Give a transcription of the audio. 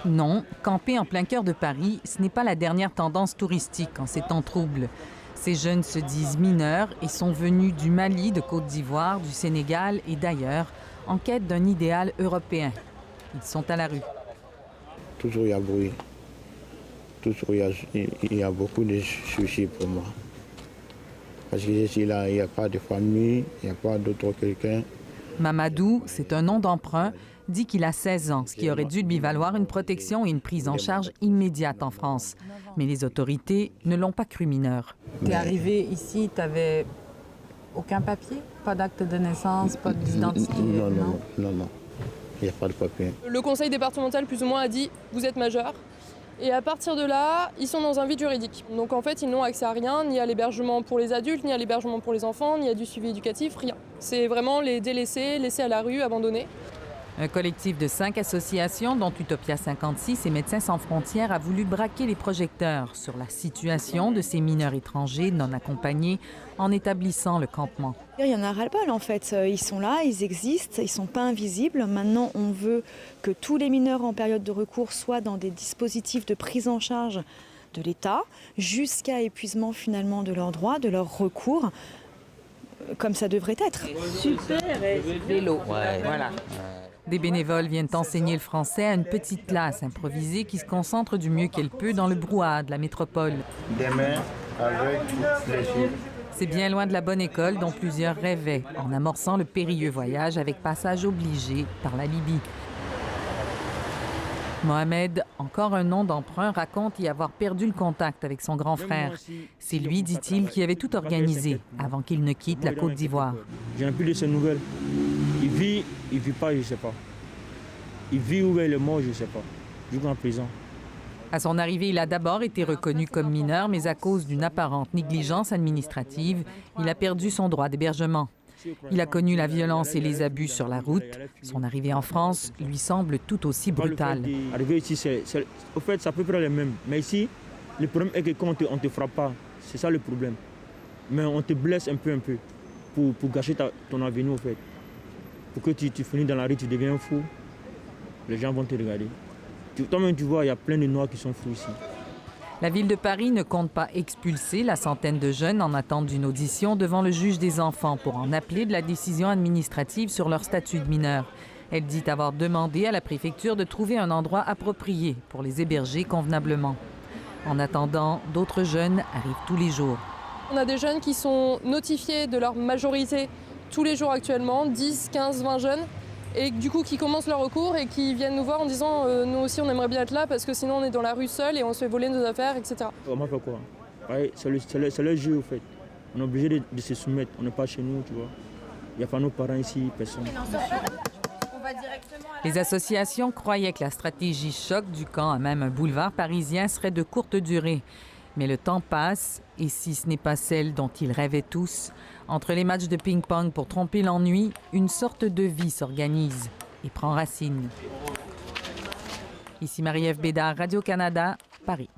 Non, camper en plein cœur de Paris, ce n'est pas la dernière tendance touristique en ces temps troubles. Ces jeunes se disent mineurs et sont venus du Mali, de Côte d'Ivoire, du Sénégal et d'ailleurs en quête d'un idéal européen. Ils sont à la rue. Toujours il y a bruit. Toujours il y a beaucoup de soucis pour moi. Parce que ici, là, il n'y a pas de famille, il n'y a pas d'autre quelqu'un. Mamadou, c'est un nom d'emprunt, dit qu'il a 16 ans, ce qui aurait dû lui valoir une protection et une prise en charge immédiate en France. Mais les autorités ne l'ont pas cru mineur. T'es arrivé ici, t'avais aucun papier? Pas d'acte de naissance, pas d'identité? Non. Il n'y a pas de papier. Le conseil départemental, plus ou moins, a dit « vous êtes majeur ». Et à partir de là, ils sont dans un vide juridique. Donc en fait, ils n'ont accès à rien, ni à l'hébergement pour les adultes, ni à l'hébergement pour les enfants, ni à du suivi éducatif, rien. C'est vraiment les délaissés, laissés à la rue, abandonnés. Un collectif de 5 associations, dont Utopia 56 et Médecins sans frontières, a voulu braquer les projecteurs sur la situation de ces mineurs étrangers non accompagnés en établissant le campement. Il y en a ras-le-bol en fait. Ils sont là, ils existent, ils ne sont pas invisibles. Maintenant, on veut que tous les mineurs en période de recours soient dans des dispositifs de prise en charge de l'État jusqu'à épuisement finalement de leurs droits, de leurs recours, comme ça devrait être. Super, vélo. Ouais, voilà. Des bénévoles viennent enseigner le français à une petite classe improvisée qui se concentre du mieux qu'elle peut dans le brouhaha de la métropole. Demain, avec toutes les filles. C'est bien loin de la bonne école dont plusieurs rêvaient en amorçant le périlleux voyage avec passage obligé par la Libye. Mohamed, encore un nom d'emprunt, raconte y avoir perdu le contact avec son grand frère. C'est lui, dit-il, qui avait tout organisé avant qu'il ne quitte la Côte d'Ivoire. Je n'ai plus de ses nouvelles. Il vit pas, je ne sais pas. Il vit où est le mort, je ne sais pas. Jusqu'en en prison. À son arrivée, il a d'abord été reconnu comme mineur, mais à cause d'une apparente négligence administrative, il a perdu son droit d'hébergement. Il a connu la violence et les abus sur la route. Son arrivée en France lui semble tout aussi brutale. Arriver ici, au fait, c'est à peu près le même. Mais ici, le problème est que quand on ne te frappe pas, c'est ça le problème. Mais on te blesse un peu, pour gâcher ton avenir, au fait. Pour que tu finis dans la rue, tu deviens fou. Les gens vont te regarder. Toi-même, tu vois, il y a plein de Noirs qui sont fous ici. La ville de Paris ne compte pas expulser la centaine de jeunes en attente d'une audition devant le juge des enfants pour en appeler de la décision administrative sur leur statut de mineur. Elle dit avoir demandé à la préfecture de trouver un endroit approprié pour les héberger convenablement. En attendant, d'autres jeunes arrivent tous les jours. On a des jeunes qui sont notifiés de leur majorité tous les jours actuellement, 10, 15, 20 jeunes, et du coup qui commencent leur recours et qui viennent nous voir en disant nous aussi on aimerait bien être là parce que sinon on est dans la rue seul et on se fait voler nos affaires, etc. Comment faire quoi? Ouais, c'est le jeu, au fait. On est obligé de se soumettre, on n'est pas chez nous, tu vois. Il n'y a pas nos parents ici, personne. Les associations croyaient que la stratégie choc du camp à même un boulevard parisien serait de courte durée. Mais le temps passe, et si ce n'est pas celle dont ils rêvaient tous, entre les matchs de ping-pong pour tromper l'ennui, une sorte de vie s'organise et prend racine. Ici Marie-Ève Bédard, Radio-Canada, Paris.